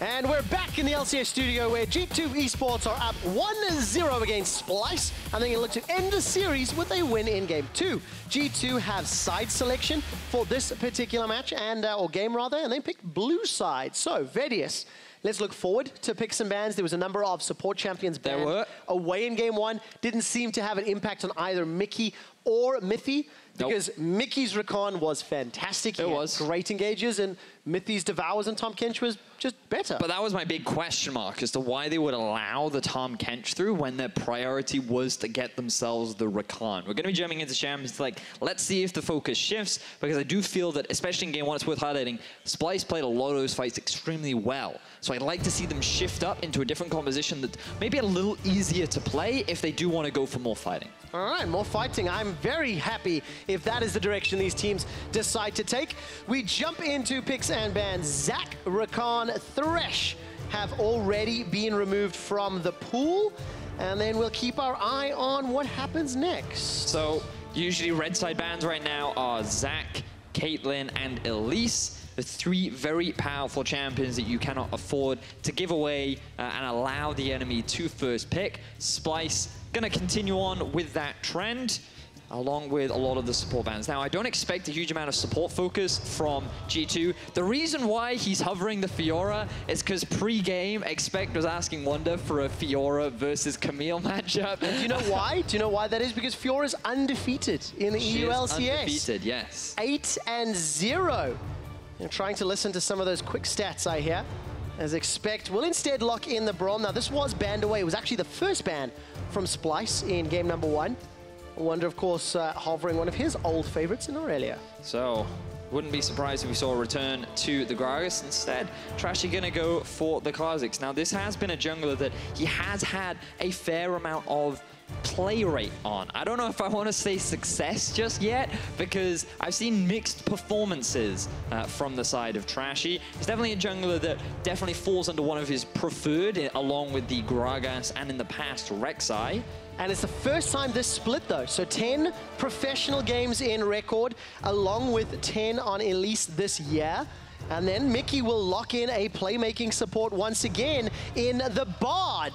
And we're back in the LCS studio where G2 Esports are up 1-0 against Splyce, and they're going to look to end the series with a win in Game 2. G2 have side selection for this particular match, or game rather, and they picked blue side. So, Vedius, let's look forward to picks and bans. There was a number of support champions banned away in Game 1. Didn't seem to have an impact on either Mikyx or Mithy, because Mickey's Recon was fantastic. He had great engages, and Mithy's Devours and Tahm Kench was just better. But that was my big question mark as to why they would allow the Tahm Kench through when their priority was to get themselves the Recon. We're going to be jumping into champions. Like, let's see if the focus shifts, because I do feel that, especially in Game 1, it's worth highlighting, Splyce played a lot of those fights extremely well. So I'd like to see them shift up into a different composition that maybe a little easier to play if they do want to go for more fighting. All right, more fighting. I'm very happy if that is the direction these teams decide to take. We jump into picks and bans. Zac, Rakan, Thresh have already been removed from the pool, and then we'll keep our eye on what happens next. So usually red side bans right now are Zac, Caitlyn, and Elise. The three very powerful champions that you cannot afford to give away and allow the enemy to first pick. Splyce going to continue on with that trend, along with a lot of the support bans. Now, I don't expect a huge amount of support focus from G2. The reason why he's hovering the Fiora is because pre-game, Expect was asking Wunder for a Fiora versus Camille matchup. And do you know why? Do you know why that is? Because Fiora's undefeated in the EU LCS. Undefeated, yes. 8-0. And trying to listen to some of those quick stats I hear, as Expect will instead lock in the Braum. Now, this was banned away. It was actually the first ban from Splyce in game number 1. Wunder, of course, hovering one of his old favorites in Aurelia. So, wouldn't be surprised if we saw a return to the Gragas. Instead, Trashy going to go for the Kha'zix. Now, this has been a jungler that he has had a fair amount of play rate on. I don't know if I want to say success just yet, because I've seen mixed performances from the side of Trashy. He's definitely a jungler that definitely falls under one of his preferred, along with the Gragas and in the past Rek'Sai. And it's the first time this split, though. So 10 professional games in record, along with 10 on Elise this year. And then Mickey will lock in a playmaking support once again in the Bard.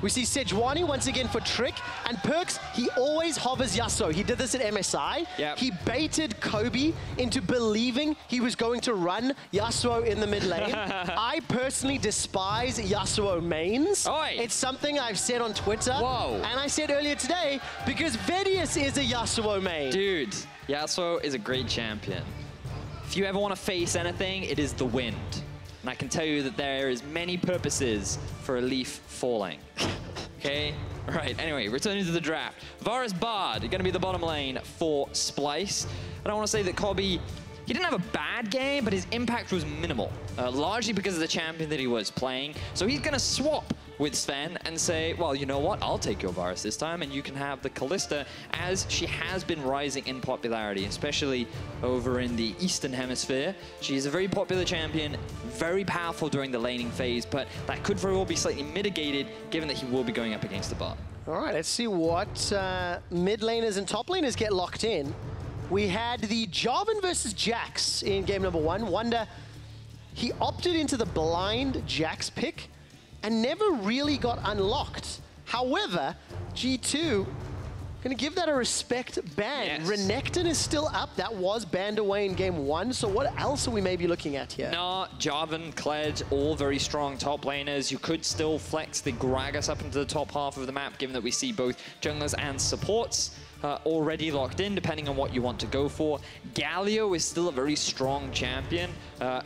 We see Sejuani once again for Trick, and Perkz, he always hovers Yasuo. He did this at MSI. Yep. He baited Kobbe into believing he was going to run Yasuo in the mid lane. I personally despise Yasuo mains. Oi. It's something I've said on Twitter. Whoa. And I said earlier today, because Vedius is a Yasuo main. Dude, Yasuo is a great champion. If you ever want to face anything, it is the wind. And I can tell you that there is many purposes for a leaf falling. Okay? Right, anyway, returning to the draft. Varus Bard, going to be the bottom lane for Splyce. I don't want to say that Kobbe, he didn't have a bad game, but his impact was minimal. Largely because of the champion that he was playing. So he's going to swap with Zven and say, well, you know what? I'll take your Varus this time, and you can have the Kalista, as she has been rising in popularity, especially over in the Eastern Hemisphere. She's a very popular champion, very powerful during the laning phase, but that could very well be slightly mitigated, given that he will be going up against the bot. All right, let's see what mid laners and top laners get locked in. We had the Jarvan versus Jax in game number 1. Wunder, he opted into the blind Jax pick and never really got unlocked. However, G2 gonna give that a respect ban. Yes. Renekton is still up. That was banned away in game 1. So what else are we maybe looking at here? No, Jarvan, Kled, all very strong top laners. You could still flex the Gragas up into the top half of the map, given that we see both junglers and supports already locked in, depending on what you want to go for. Galio is still a very strong champion.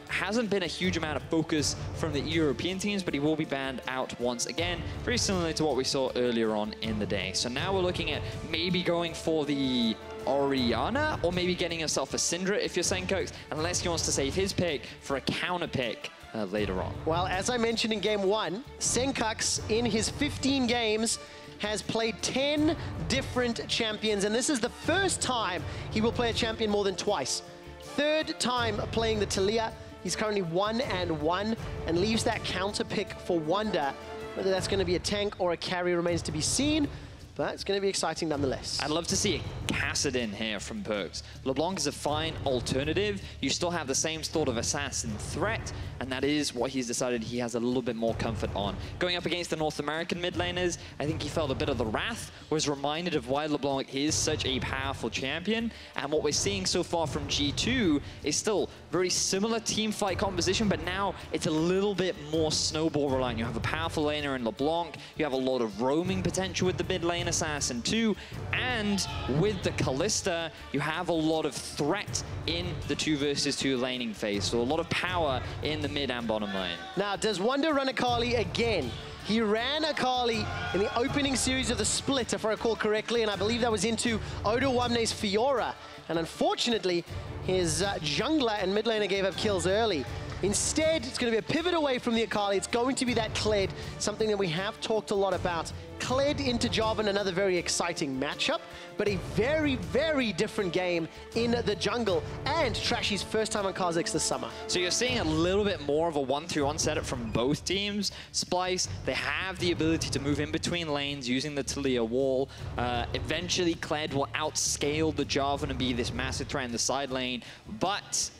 Hasn't been a huge amount of focus from the European teams, but he will be banned out once again, very similar to what we saw earlier on in the day. So now we're looking at maybe going for the Orianna, or maybe getting yourself a Syndra if you're Sencux, unless he wants to save his pick for a counter pick later on. Well, as I mentioned in game 1, Sencux in his 15 games has played 10 different champions, and this is the first time he will play a champion more than twice. Third time playing the Taliyah. He's currently 1-1 and leaves that counter pick for Wunder. Whether that's going to be a tank or a carry remains to be seen, but it's going to be exciting nonetheless. I'd love to see Kassadin here from Perkz. LeBlanc is a fine alternative. You still have the same sort of assassin threat, and that is what he's decided he has a little bit more comfort on. Going up against the North American mid laners, I think he felt a bit of the wrath, was reminded of why LeBlanc is such a powerful champion, and what we're seeing so far from G2 is still very similar team fight composition, but now it's a little bit more snowball reliant. You have a powerful laner in LeBlanc, you have a lot of roaming potential with the mid lane assassin too, and with the Kalista, you have a lot of threat in the 2 versus 2 laning phase, so a lot of power in the mid and bottom lane. Now, does Wunder run Akali again? He ran Akali in the opening series of the split, if I recall correctly, and I believe that was into Odoamne's Fiora. And unfortunately, his jungler and mid laner gave up kills early. Instead, it's going to be a pivot away from the Akali. It's going to be that Kled, something that we have talked a lot about. Kled into Jarvan, another very exciting matchup, but a very, very different game in the jungle, and Trashy's first time on Kha'zix this summer. So you're seeing a little bit more of a 1-3-1 setup from both teams. Splyce, they have the ability to move in between lanes using the Taliyah wall. Eventually, Kled will outscale the Jarvan and be this massive threat in the side lane, but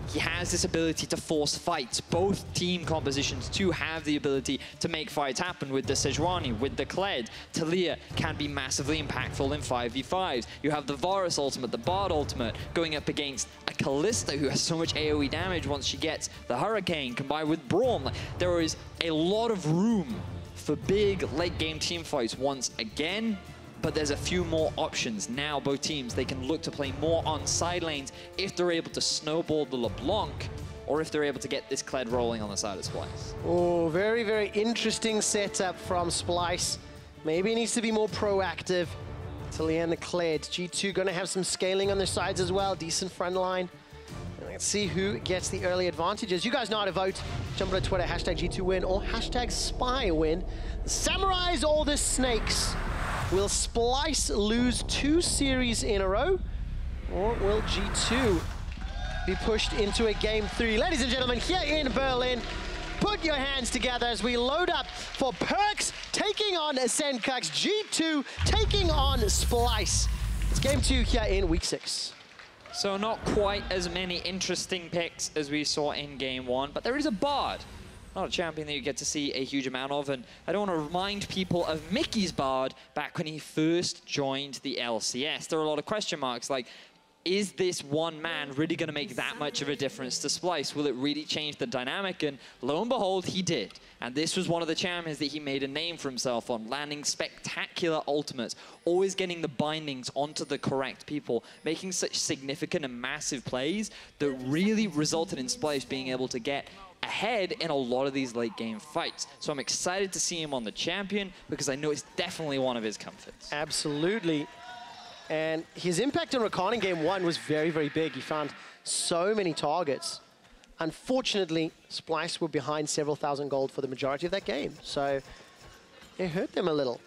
he has this ability to force fights. Both team compositions too have the ability to make fights happen with the Sejuani, with the Kled. Taliyah can be massively impactful in 5v5s. You have the Varus ultimate, the Bard ultimate, going up against a Kalista who has so much AoE damage once she gets the Hurricane, combined with Braum. There is a lot of room for big late game team fights once again. But there's a few more options. Now both teams, they can look to play more on side lanes if they're able to snowball the LeBlanc, or if they're able to get this Kled rolling on the side of Splyce. Oh, very, very interesting setup from Splyce. Maybe he needs to be more proactive. Taliyah and the Kled. G2 going to have some scaling on their sides as well. Decent front line. And let's see who gets the early advantages. You guys know how to vote. Jump on Twitter, hashtag G2win or hashtag SpyWin. The Samurais or the Snakes? Will Splyce lose 2 series in a row, or will G2 be pushed into a game 3? Ladies and gentlemen, here in Berlin, put your hands together as we load up for Perkz taking on Sencux, G2 taking on Splyce. It's game 2 here in week 6. So not quite as many interesting picks as we saw in game 1, but there is a Bard. Not a champion that you get to see a huge amount of, and I don't want to remind people of Mickey's Bard back when he first joined the LCS. There are a lot of question marks like, is this one man really going to make that much of a difference to Splyce? Will it really change the dynamic? And lo and behold, he did. And this was one of the champions that he made a name for himself on, landing spectacular ultimates, always getting the bindings onto the correct people, making such significant and massive plays that really resulted in Splyce being able to get ahead in a lot of these late game fights. So I'm excited to see him on the champion because I know it's definitely one of his comforts. Absolutely. And his impact on Rakan in game 1 was very, very big. He found so many targets. Unfortunately, Splyce were behind several thousand gold for the majority of that game. So it hurt them a little.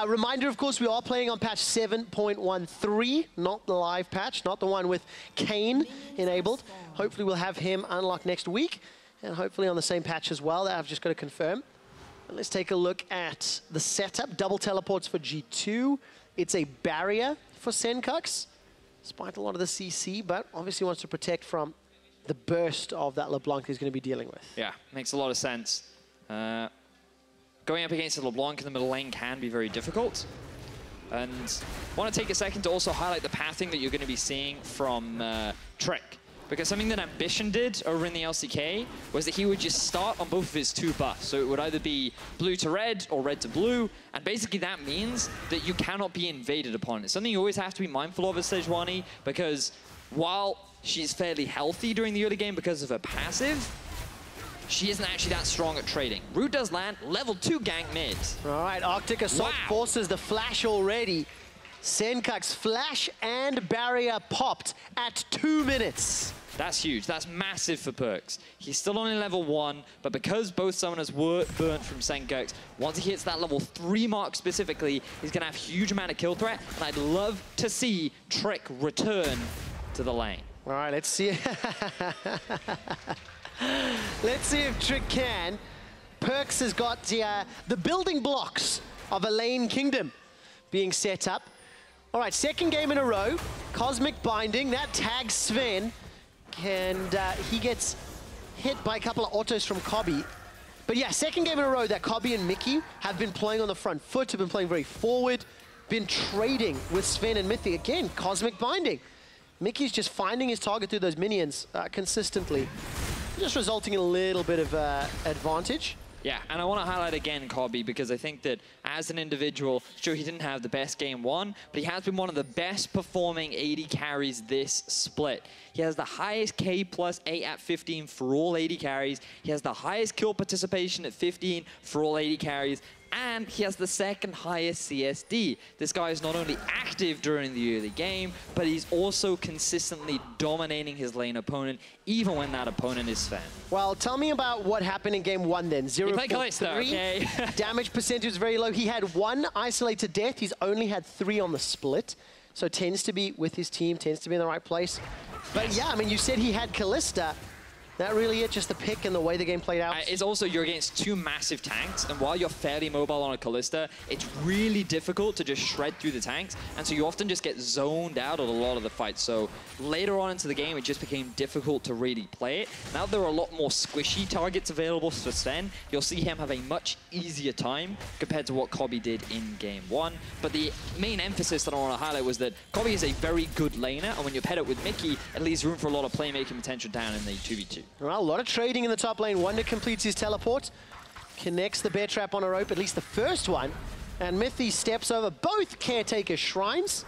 Reminder, of course, we are playing on patch 7.13, not the live patch, not the one with Kane enabled. Hopefully we'll have him unlocked next week. And hopefully on the same patch as well, that I've just got to confirm. And let's take a look at the setup. Double teleports for G2. It's a barrier for Sencux, despite a lot of the CC, but obviously wants to protect from the burst of that LeBlanc he's going to be dealing with. Yeah, makes a lot of sense. Going up against a LeBlanc in the middle lane can be very difficult. And I want to take a second to also highlight the pathing that you're going to be seeing from Trick. Because something that Ambition did over in the LCK was that he would just start on both of his 2 buffs. So it would either be blue to red or red to blue. And basically that means that you cannot be invaded upon. It's something you always have to be mindful of as Sejuani, because while she's fairly healthy during the early game because of her passive, she isn't actually that strong at trading. Root does land, level 2 gank mid. All right, Arctic Assault forces the flash already. Sencux flash and barrier popped at 2 minutes. That's huge. That's massive for Perkz. He's still only level 1, but because both summoners were burnt from Sencux, once he hits that level 3 mark specifically, he's going to have a huge amount of kill threat, and I'd love to see Trick return to the lane. All right, let's see. Let's see if Trick can. Perkz has got the building blocks of a lane kingdom being set up. All right, second game in a row. Cosmic Binding, that tags Zven. And he gets hit by a couple of autos from Kobbe. But yeah, second game in a row that Kobbe and Mikyx have been playing on the front foot, have been playing very forward, been trading with Zven and Mithy. Again, Cosmic Binding. Mikyx's just finding his target through those minions consistently, just resulting in a little bit of advantage. Yeah, and I want to highlight again Kobbe, because I think that as an individual, sure, he didn't have the best game one, but he has been one of the best performing AD carries this split. He has the highest K plus 8 at 15 for all AD carries. He has the highest kill participation at 15 for all AD carries. And he has the second highest CSD. This guy is not only active during the early game, but he's also consistently dominating his lane opponent, even when that opponent is Zven. Well, tell me about what happened in game one then. 0 for 3. Okay. Damage percentage was very low. He had 1 isolated death. He's only had 3 on the split. So tends to be with his team, tends to be in the right place. But yeah, I mean, you said he had Kalista. That really it, just the pick and the way the game played out? It's also, you're against 2 massive tanks, and while you're fairly mobile on a Kalista, it's really difficult to just shred through the tanks, and so you often just get zoned out of a lot of the fights. So later on into the game, it just became difficult to really play it. Now there are a lot more squishy targets available for Zven. You'll see him have a much easier time compared to what Kobbe did in game one. But the main emphasis that I want to highlight was that Kobbe is a very good laner, and when you paired it with Mikyx, it leaves room for a lot of playmaking potential down in the 2v2. Well, a lot of trading in the top lane. Wunder completes his teleport, connects the bear trap on a rope, at least the first one, and Mithy steps over both caretaker shrines.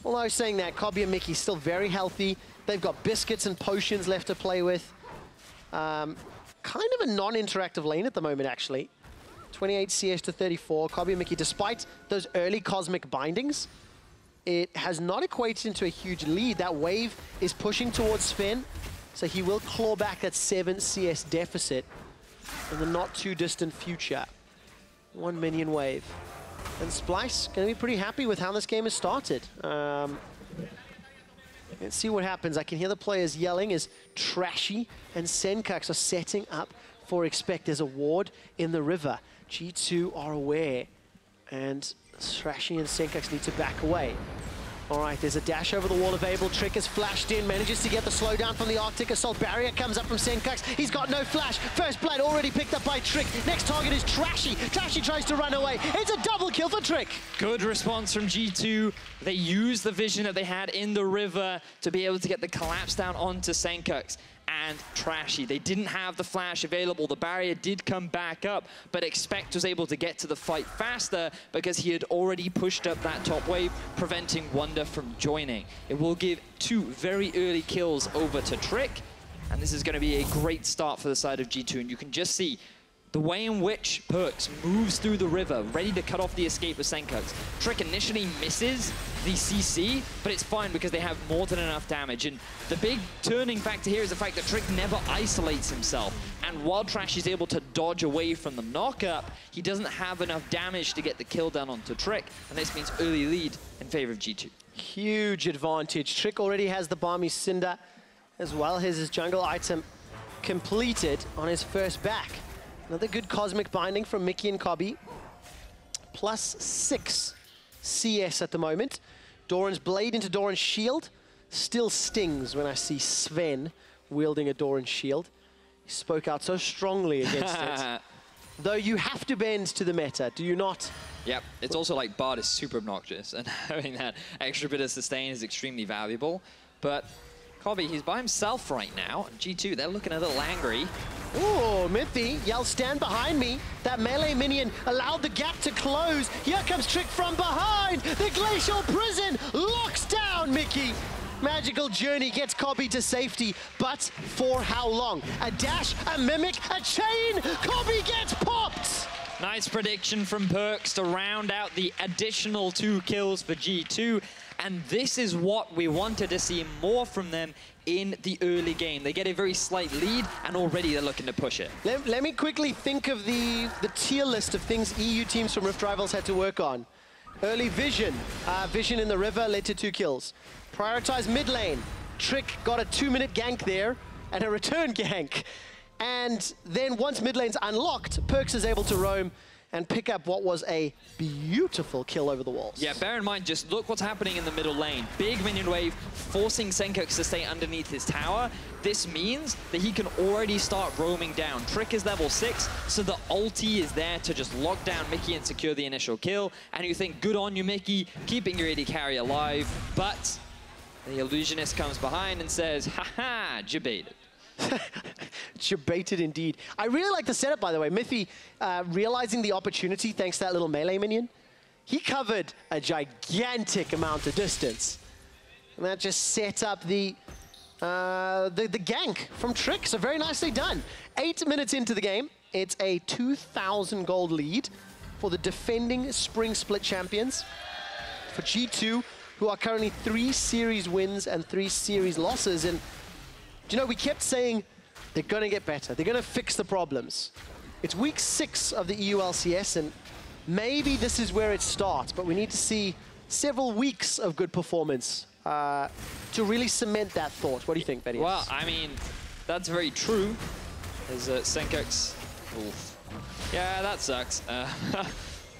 Although saying that, Kobbe and Mikyx still very healthy. They've got biscuits and potions left to play with. Kind of a non-interactive lane at the moment, actually. 28 CS to 34. Kobbe and Mikyx, despite those early cosmic bindings, it has not equated into a huge lead. That wave is pushing towards Zven. So he will claw back that 7 CS deficit in the not too distant future. 1 minion wave. And Splyce going to be pretty happy with how this game has started. Let's see what happens. I can hear the players yelling as Trashy and Sencux are setting up for Expect. There's a ward in the river. G2 are aware. And Trashy and Sencux need to back away. All right, there's a dash over the wall available. Trick has flashed in, manages to get the slowdown from the Arctic Assault. Barrier comes up from Sencux. He's got no flash. First blood already picked up by Trick. Next target is Trashy. Trashy tries to run away. It's a double kill for Trick. Good response from G2. They used the vision that they had in the river to be able to get the collapse down onto Sencux and Trashy. They didn't have the flash available. The barrier did come back up, but Expect was able to get to the fight faster because he had already pushed up that top wave, preventing Wunder from joining. It will give 2 very early kills over to Trick, and this is going to be a great start for the side of G2, and you can just see the way in which Perkz moves through the river, ready to cut off the escape of Sencux. Trick initially misses the CC, but it's fine because they have more than enough damage. And the big turning factor here is the fact that Trick never isolates himself. And while Trash is able to dodge away from the knockup, he doesn't have enough damage to get the kill down onto Trick. And this means early lead in favor of G2. Huge advantage. Trick already has the Balmy Cinder, as well as his jungle item completed on his first back. Another good cosmic binding from Mikyx and Kobbe. +6 CS at the moment. Doran's blade into Doran's shield still stings when I see Zven wielding a Doran's shield. He spoke out so strongly against it. Though you have to bend to the meta, do you not? Yep, it's also like Bard is super obnoxious, and having that extra bit of sustain is extremely valuable. But Kobbe, he's by himself right now. G2, they're looking a little angry. Ooh, Mithy yells, stand behind me. That melee minion allowed the gap to close. Here comes Trick from behind. The Glacial Prison locks down Mikyx. Magical Journey gets Kobbe to safety, but for how long? A dash, a mimic, a chain. Kobbe gets popped. Nice prediction from Perkz to round out the additional 2 kills for G2. And this is what we wanted to see more from them in the early game. They get a very slight lead, and already they're looking to push it. Let me quickly think of the tier list of things EU teams from Rift Rivals had to work on. Early vision. Vision in the river led to 2 kills. Prioritize mid lane. Trick got a 2-minute gank there, and a return gank. And then once mid lane's unlocked, Perkz is able to roam and pick up what was a beautiful kill over the walls. Yeah, bear in mind, just look what's happening in the middle lane. Big minion wave, forcing Sencux to stay underneath his tower. This means that he can already start roaming down. Trick is level 6, so the ulti is there to just lock down Mikyx and secure the initial kill. And you think, good on you, Mikyx, keeping your AD carry alive. But the illusionist comes behind and says, haha, jebaited. Jebaited indeed. I really like the setup, by the way. Mithy realizing the opportunity thanks to that little melee minion. He covered a gigantic amount of distance. And that just set up the gank from Trick. So very nicely done. 8 minutes into the game, it's a 2,000 gold lead for the defending Spring Split champions. For G2, who are currently 3 series wins and 3 series losses. And you know, we kept saying they're going to get better. They're going to fix the problems. It's week 6 of the EU LCS, and maybe this is where it starts, but we need to see several weeks of good performance to really cement that thought. What do you think, Vedius? Well, I mean, that's very true. As Sencux, oof. Yeah, that sucks.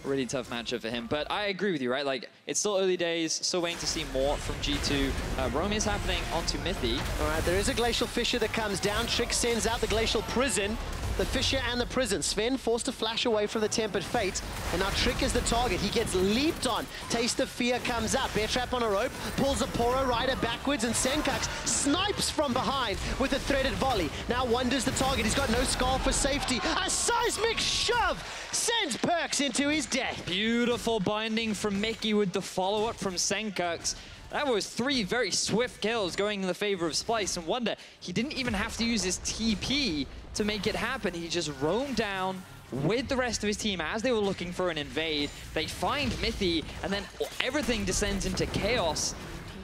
Really tough matchup for him, but I agree with you, right? Like, it's still early days, still waiting to see more from G2. Braum is happening onto Mithy. All right, there is a Glacial Fissure that comes down. Trick sends out the Glacial Prison. The Fissure and the Prison. Zven forced to flash away from the Tempered Fate, and now Trick is the target. He gets leaped on. Taste of Fear comes out. Bear Trap on a rope, pulls a Poro Rider backwards, and Sencux snipes from behind with a threaded volley. Now Wunder's the target. He's got no skull for safety. A seismic shove sends Perkz into his death. Beautiful binding from Mikyx with the follow-up from Sencux. That was 3 very swift kills going in the favor of Splyce. And Wunder, he didn't even have to use his TP to make it happen. He just roamed down with the rest of his team as they were looking for an invade. They find Mithy, and then everything descends into chaos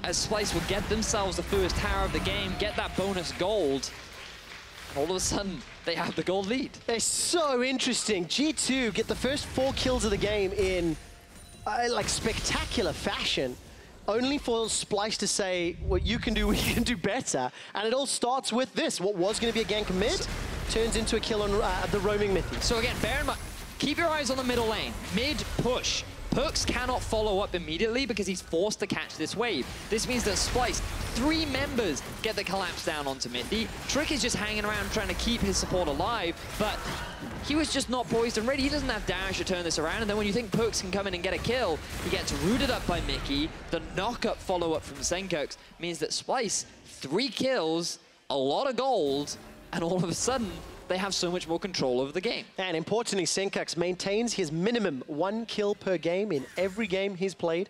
as Splyce will get themselves the first tower of the game, get that bonus gold. And all of a sudden, they have the gold lead. It's so interesting. G2 get the first 4 kills of the game in like spectacular fashion. Only for Splyce to say, what you can do, we can do better. And it all starts with this. What was going to be a gank mid turns into a kill on the roaming Mithy. So again, bear in mind, keep your eyes on the middle lane. Mid push. Perkz cannot follow up immediately because he's forced to catch this wave. This means that Splyce, 3 members get the collapse down onto Mithy. Trick is just hanging around trying to keep his support alive, but he was just not poised and ready. He doesn't have dash to turn this around, and then when you think Perkz can come in and get a kill, he gets rooted up by Mikyx. The knock-up follow-up from Sencux means that Splyce, 3 kills, a lot of gold, and all of a sudden, they have so much more control over the game. And importantly, Sencux maintains his minimum 1 kill per game in every game he's played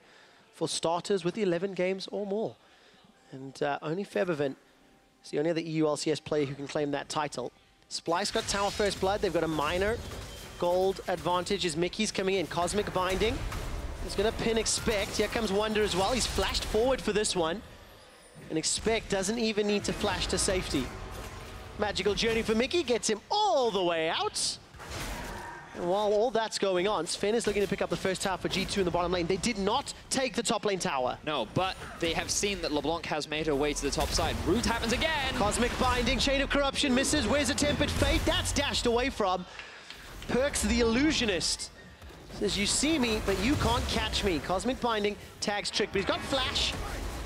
for starters with 11 games or more. And only Febervent is the only other EU LCS player who can claim that title. Splyce got Tower First Blood. They've got a minor gold advantage as Mikyx's coming in. Cosmic Binding. He's going to pin Expect. Here comes Wunder as well. He's flashed forward for this one. And Expect doesn't even need to flash to safety. Magical Journey for Mikyx gets him all the way out. And while all that's going on, Zven is looking to pick up the first tower for G2 in the bottom lane. They did not take the top lane tower. No, but they have seen that LeBlanc has made her way to the top side. Root happens again. Cosmic Binding, Chain of Corruption misses. Where's a Tempered Fate? That's dashed away from. Perkz the Illusionist says, you see me, but you can't catch me. Cosmic Binding tags Trick, but he's got Flash.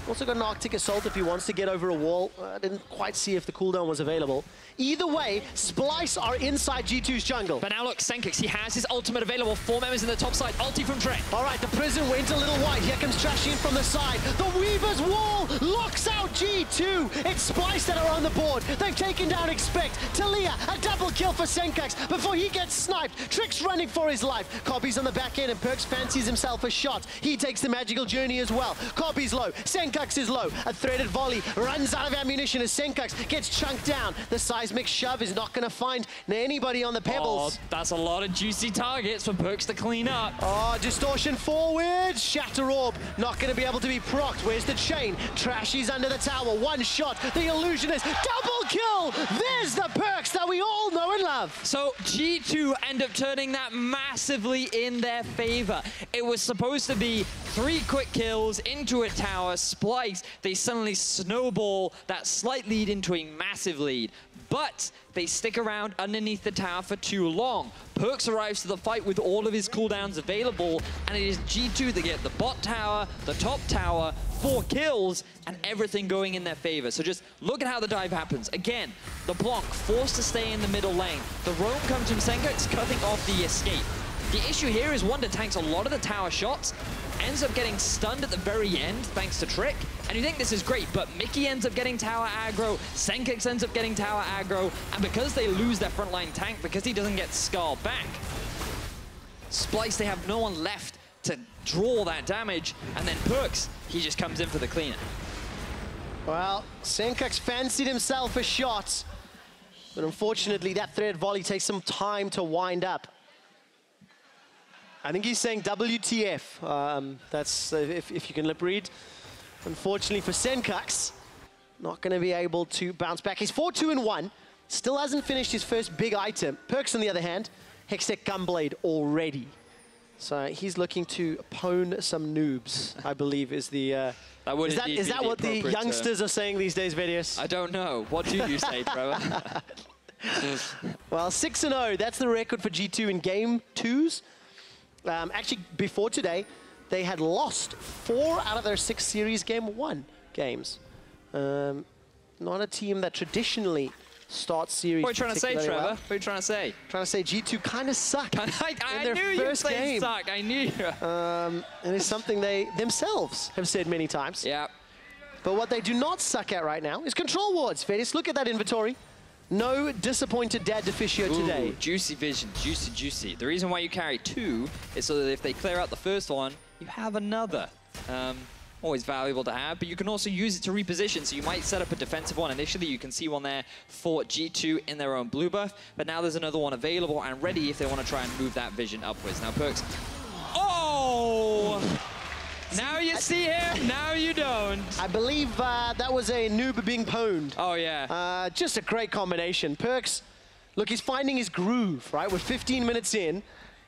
Also got an Arctic Assault if he wants to get over a wall. I didn't quite see if the cooldown was available. Either way, Splyce are inside G2's jungle. But now look, Sencux, he has his ultimate available. 4 members in the top side. Ulti from Trick. All right, the prison went a little wide. Here comes Trashy in from the side. The Weaver's Wall locks out G2. It's Splyce that are on the board. They've taken down Expect. Taliyah, a double kill for Sencux before he gets sniped. Trick's running for his life. Kobbe's on the back end, and Perkz fancies himself a shot. He takes the Magical Journey as well. Kobbe's low. Sencux is low. A threaded volley runs out of ammunition as Sencux gets chunked down. The seismic shove is not going to find anybody on the pebbles. Oh, that's a lot of juicy targets for Perkz to clean up. Oh, distortion forward. Shatter Orb not going to be able to be procced. Where's the chain? Trashy's under the tower. 1 shot. The Illusionist. Double kill. There's the Perkz that we all know and love. So G2 end up turning that massively in their favor. It was supposed to be 3 quick kills into a tower. Splyce, they suddenly snowball that slight lead into a massive lead. but they stick around underneath the tower for too long. Perkz arrives to the fight with all of his cooldowns available, and it is G2 that get the bot tower, the top tower, 4 kills, and everything going in their favor. So just look at how the dive happens. Again, LeBlanc forced to stay in the middle lane. The roam comes from Sencux, cutting off the escape. The issue here is Wunder tanks a lot of the tower shots, ends up getting stunned at the very end thanks to Trick, and you think this is great, but Mithy ends up getting tower aggro, Sencux ends up getting tower aggro, and because they lose their frontline tank, because he doesn't get Scar back, Splyce, they have no one left to draw that damage, and then Perkz, he just comes in for the cleanup. Well, Sencux fancied himself a shot, but unfortunately that thread volley takes some time to wind up. I think he's saying WTF. That's if you can lip read. Unfortunately for Sencux, not going to be able to bounce back. He's 4-2-1. Still hasn't finished his first big item. Perkz, on the other hand, Hextech Gunblade already. So he's looking to pwn some noobs, I believe, is the... is that what the youngsters are saying these days, Vedius? I don't know. What do you say, Trevor? Well, 6-0. That's the record for G2 in game 2s. Actually, before today, they had lost 4 out of their 6 series game 1 games. Not a team that traditionally starts series. What are you trying to say, Trevor? Well. What are you trying to say? Trying to say G2 kind of suck I in their knew you first game. suck. I knew you. And it's something they themselves have said many times. Yeah. But what they do not suck at right now is control wards. Vedius, look at that inventory. No disappointed dad Deficio today. Juicy vision, juicy, juicy. The reason why you carry 2 is so that if they clear out the first one, you have another. Always valuable to have, but you can also use it to reposition, so you might set up a defensive one. Initially, you can see one there for G2 in their own blue buff, but now there's another one available and ready if they want to try and move that vision upwards. Now, Perkz. Oh! Now you see him, now you don't. I believe that was a noob being pwned. Oh, yeah. Just a great combination. Perkz, look, he's finding his groove, right? We're 15 minutes in.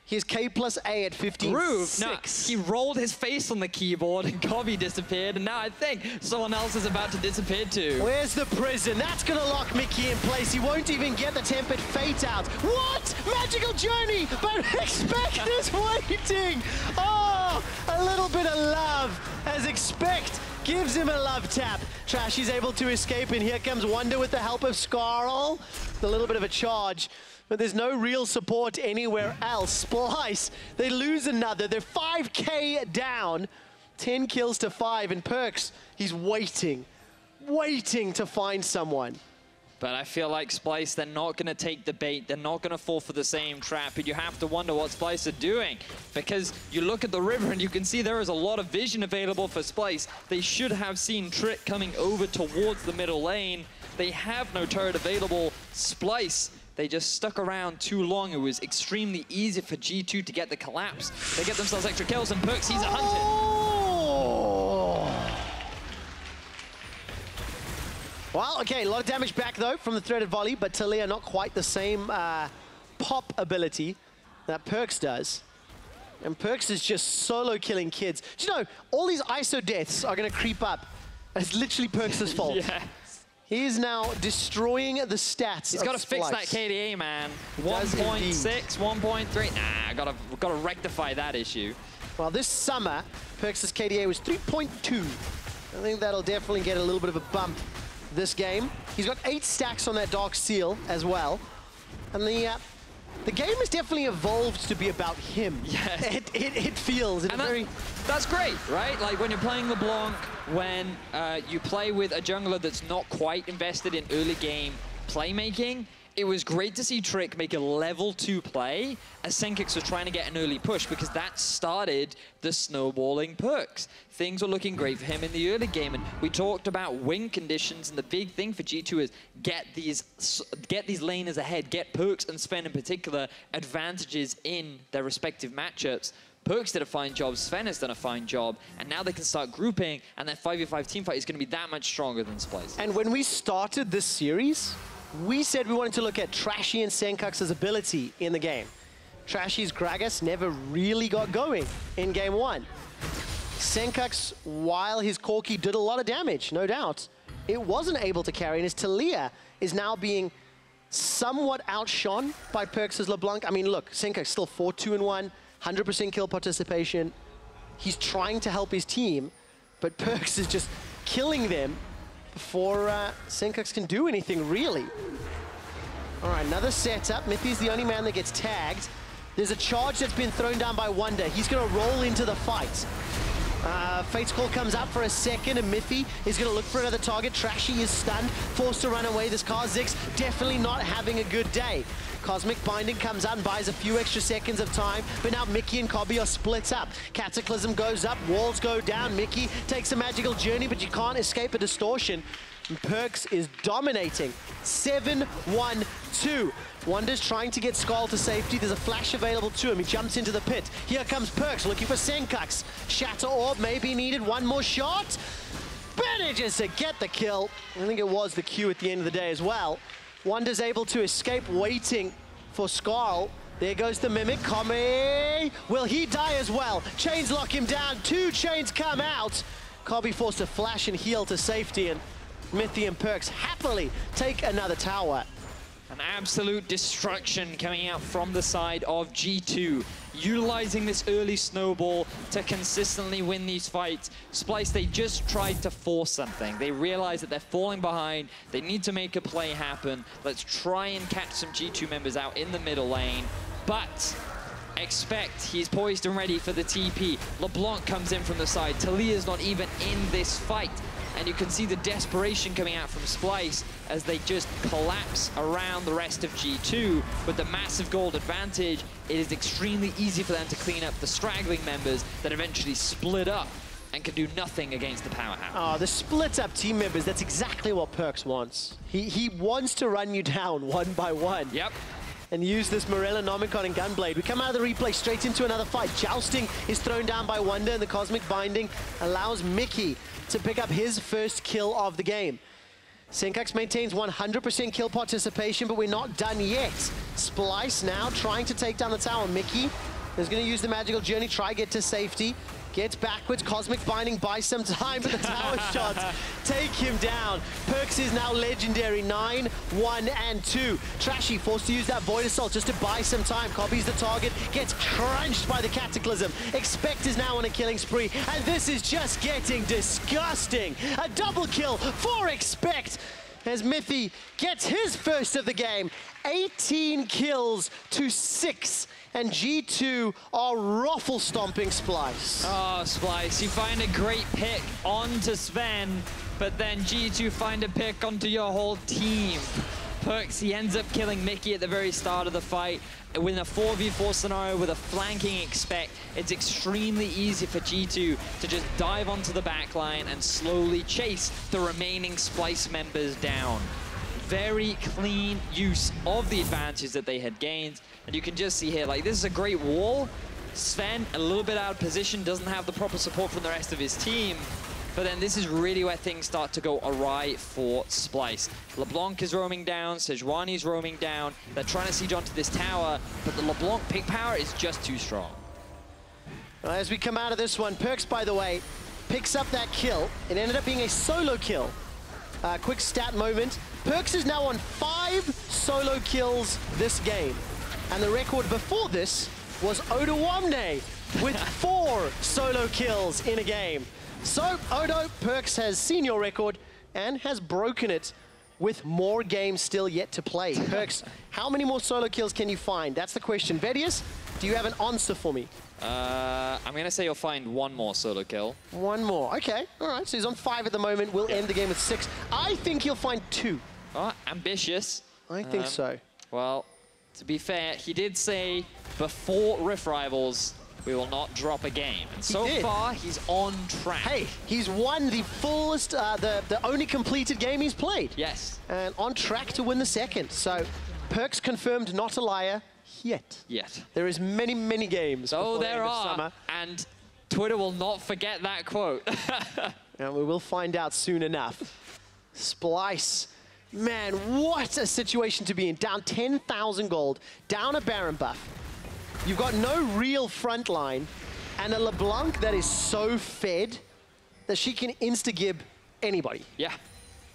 He's K+A at 15. Groove? No, he rolled his face on the keyboard and Kobbe disappeared, and now I think someone else is about to disappear too. Where's the prison? That's gonna lock Mikyx in place. He won't even get the Tempered Fate out. What? Magical Journey! But Expect is waiting! Oh, a little bit of love as Expect gives him a love tap. Trashy's able to escape, and here comes Wunder with the help of Scarl. A little bit of a charge. But there's no real support anywhere else. Splyce, they lose another. They're 5K down. 10 kills to 5, and Perkz, he's waiting to find someone. But I feel like Splyce, they're not going to take the bait. They're not going to fall for the same trap. And you have to wonder what Splyce are doing. Because you look at the river and you can see there is a lot of vision available for Splyce. They should have seen Trick coming over towards the middle lane. They have no turret available. Splyce, they just stuck around too long. It was extremely easy for G2 to get the collapse. They get themselves extra kills, and Perkz, he's a hunted. Oh! Well, okay, a lot of damage back, though, from the threaded volley, but Taliyah not quite the same pop ability that Perkz does. And Perkz is just solo killing kids. Do you know, all these ISO deaths are going to creep up. It's literally Perkz' fault. Yeah. He is now destroying the stats. He's got to fix that KDA, man. 1.6, 1.3. Nah, gotta rectify that issue. Well, this summer, Perkz' KDA was 3.2. I think that'll definitely get a little bit of a bump this game. He's got 8 stacks on that Dark Seal as well. And the game has definitely evolved to be about him. Yes. It feels in a very... That's great, right? Like when you're playing LeBlanc, when you play with a jungler that's not quite invested in early game playmaking, it was great to see Trick make a level 2 play as Sencux was trying to get an early push, because that started the snowballing Perkz. Things were looking great for him in the early game, and we talked about win conditions, and the big thing for G2 is get these laners ahead, get Perkz and Zven in particular advantages in their respective matchups. Perkz did a fine job, Zven has done a fine job, and now they can start grouping, and that 5v5 teamfight is going to be that much stronger than Splyce. And when we started this series, we said we wanted to look at Trashy and Sencux's ability in the game. Trashy's Gragas never really got going in game 1. Sencux, while his Corki did a lot of damage, no doubt, it wasn't able to carry, and his Taliyah is now being somewhat outshone by Perkz' LeBlanc. I mean, look, Sencux still 4-2-1, 100% kill participation. He's trying to help his team, but Perkz is just killing them before Sencux can do anything, really. All right, another setup. Mithy's the only man that gets tagged. There's a charge that's been thrown down by Wunder. He's going to roll into the fight. Fate's Call comes out for a second, and Mithy is going to look for another target. Trashy is stunned, forced to run away. This Kha'zix definitely not having a good day. Cosmic Binding comes out and buys a few extra seconds of time, but now Mikyx and Kobbe are split up. Cataclysm goes up, walls go down. Mikyx takes a magical journey, but you can't escape a distortion. And Perkz is dominating. 7-1-2. Wunder's trying to get Skull to safety. There's a flash available to him. He jumps into the pit. Here comes Perkz looking for Sencux. Shatter Orb may be needed. One more shot. Manages to get the kill. I think it was the Q at the end of the day as well. Wunder's able to escape, waiting for Skull. There goes the Mimic. Kobbe. Will he die as well? Chains lock him down. 2 chains come out. Kobbe forced to flash and heal to safety, and Mithy and Perkz happily take another tower. An absolute destruction coming out from the side of G2, utilizing this early snowball to consistently win these fights. Splyce, they just tried to force something. They realized that they're falling behind. They need to make a play happen. Let's try and catch some G2 members out in the middle lane. But expect he's poised and ready for the TP. LeBlanc comes in from the side. Taliyah's not even in this fight. And you can see the desperation coming out from Splyce as they just collapse around the rest of G2. With the massive gold advantage, it is extremely easy for them to clean up the straggling members that eventually split up and can do nothing against the powerhouse. Oh, the split up team members, that's exactly what Perkz wants. He wants to run you down one by one. Yep. And use this Morella, Nomicon, and Gunblade. We come out of the replay straight into another fight. Jousting is thrown down by Wunder, and the Cosmic Binding allows Mikyx to pick up his first kill of the game. Sencux maintains 100% kill participation, but we're not done yet. Splyce now trying to take down the tower. Mikyx is going to use the magical journey, try get to safety. Gets backwards, Cosmic Binding buys some time, but the tower shots take him down. Perkz is now legendary, 9-1-2. Trashy forced to use that Void Assault just to buy some time. Kobbe's the target, gets crunched by the Cataclysm. Expect is now on a killing spree, and this is just getting disgusting. A double kill for Expect as Mithy gets his first of the game. 18 kills to 6. And G2 are ruffle stomping Splyce. Oh, Splyce, you find a great pick onto Zven, but then G2 find a pick onto your whole team. Perkz, he ends up killing Mikyx at the very start of the fight. With a 4v4 scenario with a flanking Expect, it's extremely easy for G2 to just dive onto the backline and slowly chase the remaining Splyce members down. Very clean use of the advantages that they had gained. And you can just see here, like, this is a great wall. Zven, a little bit out of position, doesn't have the proper support from the rest of his team. But then this is really where things start to go awry for Splyce. LeBlanc is roaming down, Sejuani is roaming down. They're trying to siege onto this tower, but the LeBlanc pick power is just too strong. As we come out of this one, Perkz, by the way, picks up that kill. It ended up being a solo kill. Quick stat moment. Perkz is now on 5 solo kills this game. And the record before this was Odoamne with 4 solo kills in a game. So, Odo, Perkz has seen your record and has broken it with more games still yet to play. Perkz, how many more solo kills can you find? That's the question. Vedius, do you have an answer for me? I'm going to say you'll find 1 more solo kill. 1 more. Okay. All right. So he's on 5 at the moment. We'll end the game with 6. I think he'll find 2. Oh, ambitious. I think so. Well, to be fair, he did say before Rift Rivals, we will not drop a game. And so far, he's on track. Hey, he's won the fullest, the only completed game he's played. Yes. And on track to win the second. So, Perkz confirmed not a liar yet. There is many, many games. Oh, there are. Summer. And Twitter will not forget that quote. And we will find out soon enough. Splyce. Man, what a situation to be in. Down 10,000 gold, down a Baron buff. You've got no real front line, and a LeBlanc that is so fed that she can insta-gib anybody. Yeah.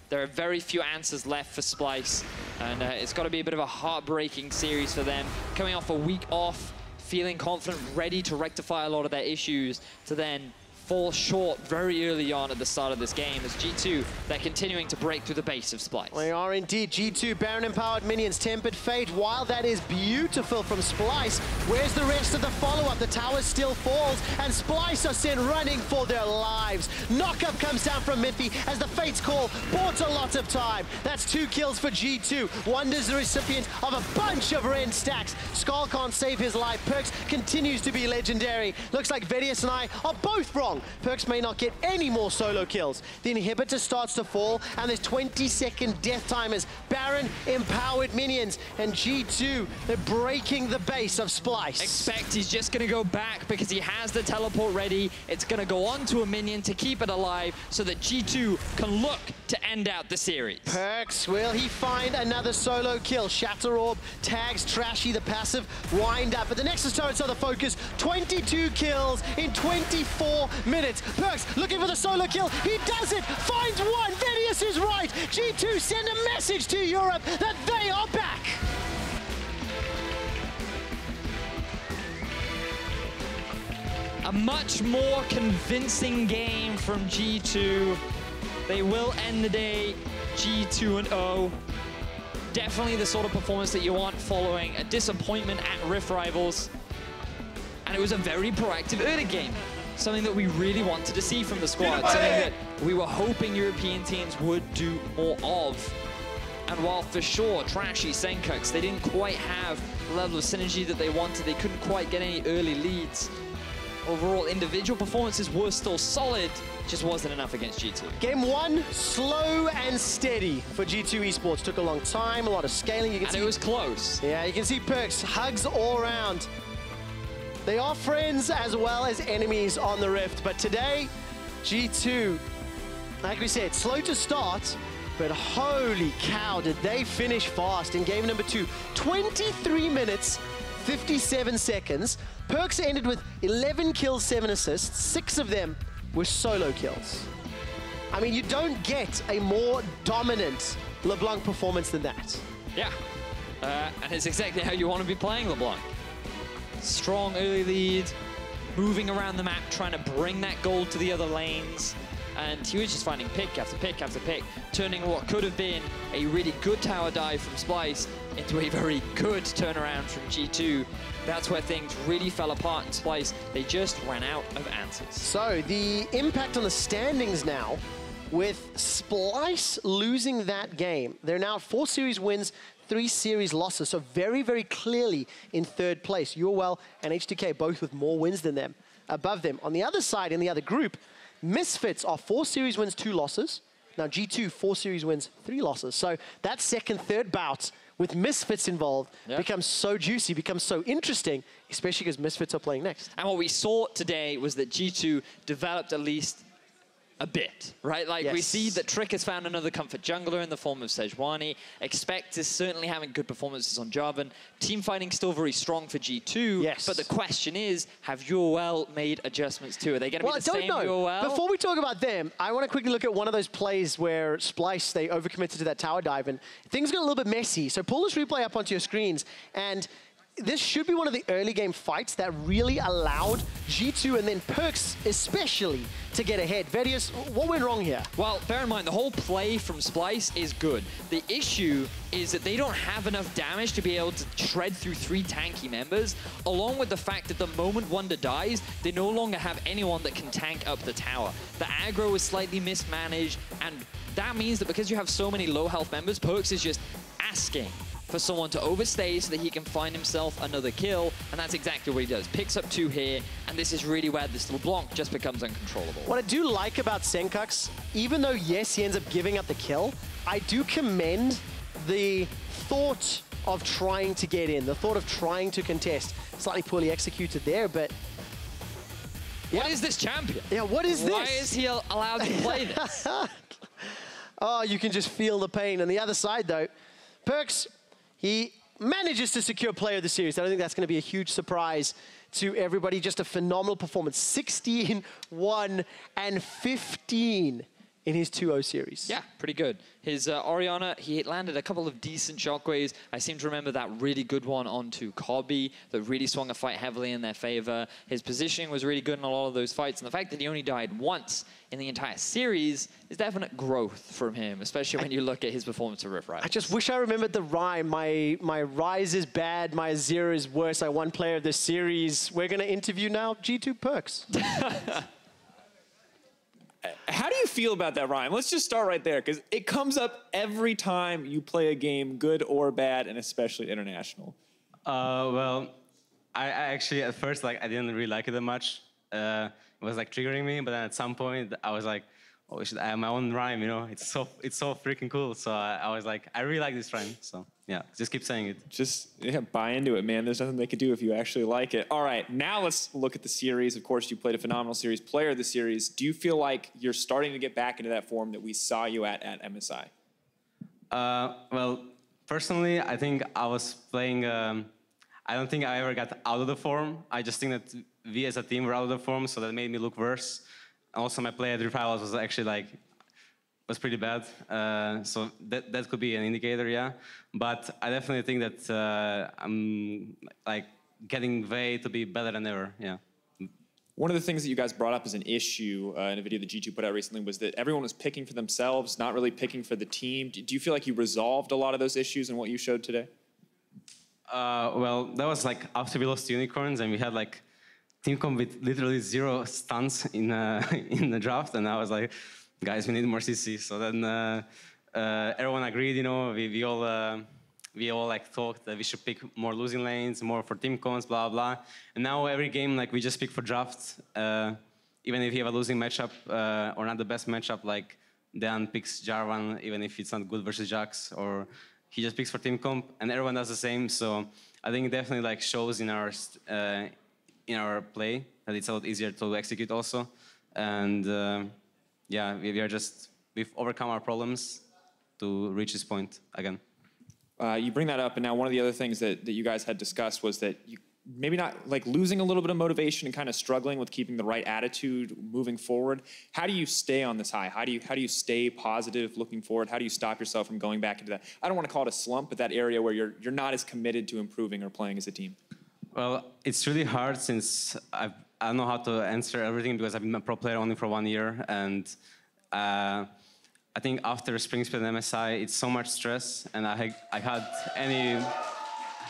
There are very few answers left for Splyce, and it's got to be a bit of a heartbreaking series for them. Coming off a week off, feeling confident, ready to rectify a lot of their issues, to then fall short very early on at the start of this game as G2, they're continuing to break through the base of Splyce. They are indeed. G2, Baron-empowered minions, Tempered Fate. While that is beautiful from Splyce, where's the rest of the follow-up? The tower still falls, and Splyce are sent running for their lives. Knockup comes down from Mithy as the Fates call bought a lot of time. That's 2 kills for G2. Wunder's the recipient of a bunch of Ren stacks. Skull can't save his life. Perkz continues to be legendary. Looks like Vedius and I are both wrong. Perkz may not get any more solo kills. The inhibitor starts to fall, and there's 20-second death timers. Baron empowered minions, and G2, they're breaking the base of Splyce. Expect he's just going to go back because he has the teleport ready. It's going to go on to a minion to keep it alive so that G2 can look to end out the series. Perkz, will he find another solo kill? Shatter Orb tags Trashy, the passive, wind up. But the Nexus turrets are the focus. 22 kills in 24 minutes. Perkz looking for the solo kill. He does it. Finds one. Vedius is right. G2 send a message to Europe that they are back. A much more convincing game from G2. They will end the day G2-0. Definitely the sort of performance that you want following a disappointment at Rift Rivals. And it was a very proactive early game. Something that we really wanted to see from the squad. Something that we were hoping European teams would do more of. And while for sure, Trashy, Sencux, they didn't quite have the level of synergy that they wanted. They couldn't quite get any early leads. Overall, individual performances were still solid, just wasn't enough against G2. Game 1, slow and steady for G2 Esports. Took a long time, a lot of scaling. You can see it was close. Yeah, you can see Perkz, hugs all around. They are friends as well as enemies on the Rift, but today, G2, like we said, slow to start, but holy cow, did they finish fast in game number 2. 23 minutes, 57 seconds. Perkz ended with 11 kills, 7 assists. 6 of them were solo kills. I mean, you don't get a more dominant LeBlanc performance than that. Yeah, and it's exactly how you want to be playing LeBlanc. Strong early lead, moving around the map, trying to bring that gold to the other lanes. And he was just finding pick after pick after pick, turning what could have been a really good tower dive from Splyce into a very good turnaround from G2. That's where things really fell apart in Splyce. They just ran out of answers. So the impact on the standings now, with Splyce losing that game, they're now 4 series wins, 3 series losses, so very, very clearly in 3rd place. Urwell and H2K both with more wins than them, above them. On the other side, in the other group, Misfits are 4 series wins, 2 losses. Now G2, 4 series wins, 3 losses. So that second, third bout with Misfits involved becomes so juicy, becomes so interesting, especially because Misfits are playing next. And what we saw today was that G2 developed at least a bit, right? Like we see that Trick has found another comfort jungler in the form of Sejuani. Expect is certainly having good performances on Jarvan. Team fighting still very strong for G2. Yes. But the question is, have Urwell made adjustments too? Are they going to be the same Urwell? Before we talk about them, I want to quickly look at one of those plays where Splyce, they overcommitted to that tower dive and things got a little bit messy. So pull this replay up onto your screens, and this should be one of the early game fights that really allowed G2 and then Perkz especially to get ahead. Vedius, what went wrong here? Well, bear in mind, the whole play from Splyce is good. The issue is that they don't have enough damage to be able to shred through 3 tanky members, along with the fact that the moment Wunder dies, they no longer have anyone that can tank up the tower. The aggro is slightly mismanaged, and that means that because you have so many low health members, Perkz is just asking for someone to overstay so that he can find himself another kill, and that's exactly what he does. Picks up 2 here, and this is really where this LeBlanc just becomes uncontrollable. What I do like about Sencux, even though, yes, he ends up giving up the kill, I do commend the thought of trying to get in, the thought of trying to contest. Slightly poorly executed there, but... What is this champion? Yeah, what is this? Why is he allowed to play this? Oh, you can just feel the pain. On the other side, though, Perkz, he manages to secure player of the series. I don't think that's going to be a huge surprise to everybody. Just a phenomenal performance. 16, 1, and 15 in his 2-0 series. Yeah, pretty good. His Orianna, he landed a couple of decent shockwaves. I seem to remember that really good one onto Kobbe that really swung a fight heavily in their favor. His positioning was really good in a lot of those fights, and the fact that he only died once in the entire series is definite growth from him, especially when you look at his performance at Rift Rivals. I just wish I remembered the rhyme. My Rise is bad, my Zero is worse. I won player of the series. We're going to interview now G2 Perkz. How do you feel about that rhyme? Let's just start right there, because it comes up every time you play a game, good or bad, and especially international. Well, I actually, at first, like, I didn't really like it that much. It was, like, triggering me, but then at some point, I was like, oh, I have my own rhyme, you know? It's so freaking cool. So I was like, I really like this rhyme. So yeah, just keep saying it. Just buy into it, man. There's nothing they could do if you actually like it. All right, now let's look at the series. Of course, you played a phenomenal series, player of the series. Do you feel like you're starting to get back into that form that we saw you at MSI? Well, personally, I think I was playing, I don't think I ever got out of the form. I just think that we as a team were out of the form, so that made me look worse. Also, my play at Rift Rivals was actually was pretty bad. So that could be an indicator, yeah. But I definitely think that I'm getting way to be better than ever, yeah. One of the things that you guys brought up as an issue in a video that G2 put out recently was that everyone was picking for themselves, not really picking for the team. Do you feel like you resolved a lot of those issues in what you showed today? Well, that was after we lost to Unicorns and we had team comp with literally 0 stuns in the draft, and I was like, guys, we need more CC. So then everyone agreed, you know, we all talked that we should pick more losing lanes, more for team comps, blah blah. And now every game we just pick for draft, even if you have a losing matchup or not the best matchup, Dan picks Jarvan, even if it's not good versus Sjokz, or he just picks for team comp, and everyone does the same. So I think it definitely shows in our play that it's a lot easier to execute also, and yeah, we've overcome our problems to reach this point again. You bring that up, and now one of the other things that you guys had discussed was that you maybe not losing a little bit of motivation and kind of struggling with keeping the right attitude moving forward. How do you stay on this high? How do you stay positive looking forward? How do you stop yourself from going back into that? I don't want to call it a slump, but that area where you're not as committed to improving or playing as a team. Well, it's really hard since I don't know how to answer everything because I've been a pro player only for 1 year, and I think after spring split and MSI, it's so much stress, and I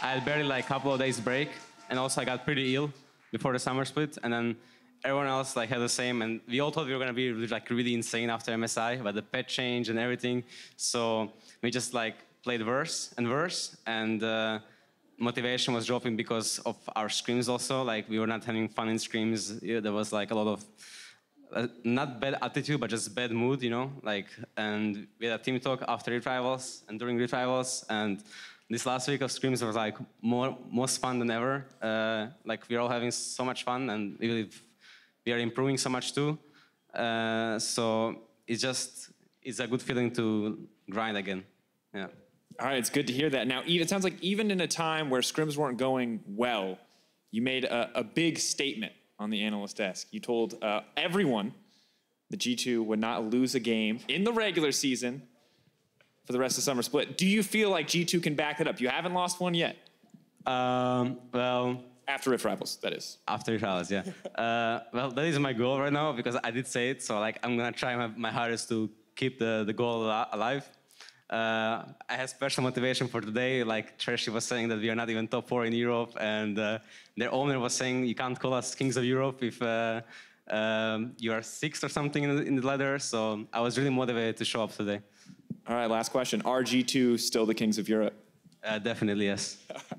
had barely a couple of days break, and also I got pretty ill before the summer split, and then everyone else had the same, and we all thought we were gonna be really insane after MSI, but the pet change and everything, so we just played worse, and motivation was dropping because of our scrims also. We were not having fun in scrims. There was a lot of not bad attitude, but just bad mood, you know. And we had a team talk after Rivals and during Rivals, and this last week of scrims was most fun than ever. We're all having so much fun, and we are improving so much too. So it's a good feeling to grind again. Yeah. All right, it's good to hear that. Now, it sounds like even in a time where scrims weren't going well, you made a big statement on the analyst desk. You told everyone that G2 would not lose a game in the regular season for the rest of summer split. Do you feel like G2 can back that up? You haven't lost one yet. Well, after Rift Rivals, that is. After Rift Rivals, yeah. Well, that is my goal right now because I did say it. So I'm gonna try my hardest to keep the goal alive. I had special motivation for today. Trashy was saying that we are not even top 4 in Europe, and their owner was saying you can't call us Kings of Europe if you are 6th or something in the ladder. So I was really motivated to show up today. All right, last question. Are G2 still the Kings of Europe? Definitely, yes.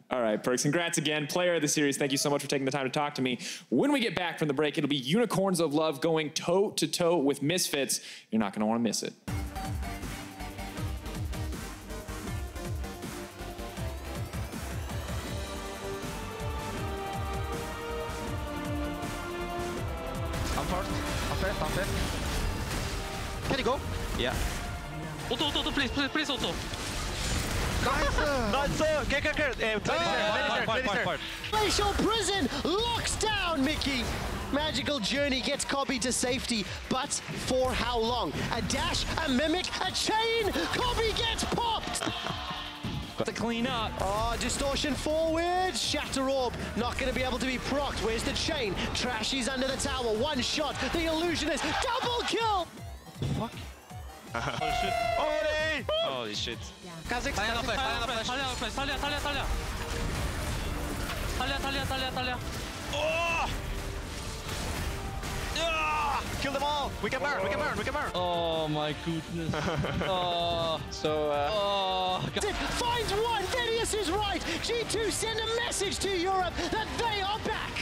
All right, Perkz, congrats again. Player of the series, thank you so much for taking the time to talk to me. When we get back from the break, it'll be Unicorns of Love going toe-to-toe with Misfits. You're not going to want to miss it. I'm first. Can he go? Yeah. Auto, please, auto. Glacial Prison locks down Mikyx. Magical Journey gets Kobbe to safety, but for how long? A dash, a mimic, a chain. Kobbe gets popped. To clean up. Oh, distortion forward. Shatter Orb, not going to be able to be procced. Where's the chain? Trashy's under the tower. One shot. The illusionist. Double kill. Fuck. Holy shit. Kha'zix. Taliyah. Oh! Kill them all! We can burn! Oh my goodness. Oh. So, Finds one! Vedius is right! G2 send a message to Europe that they are back!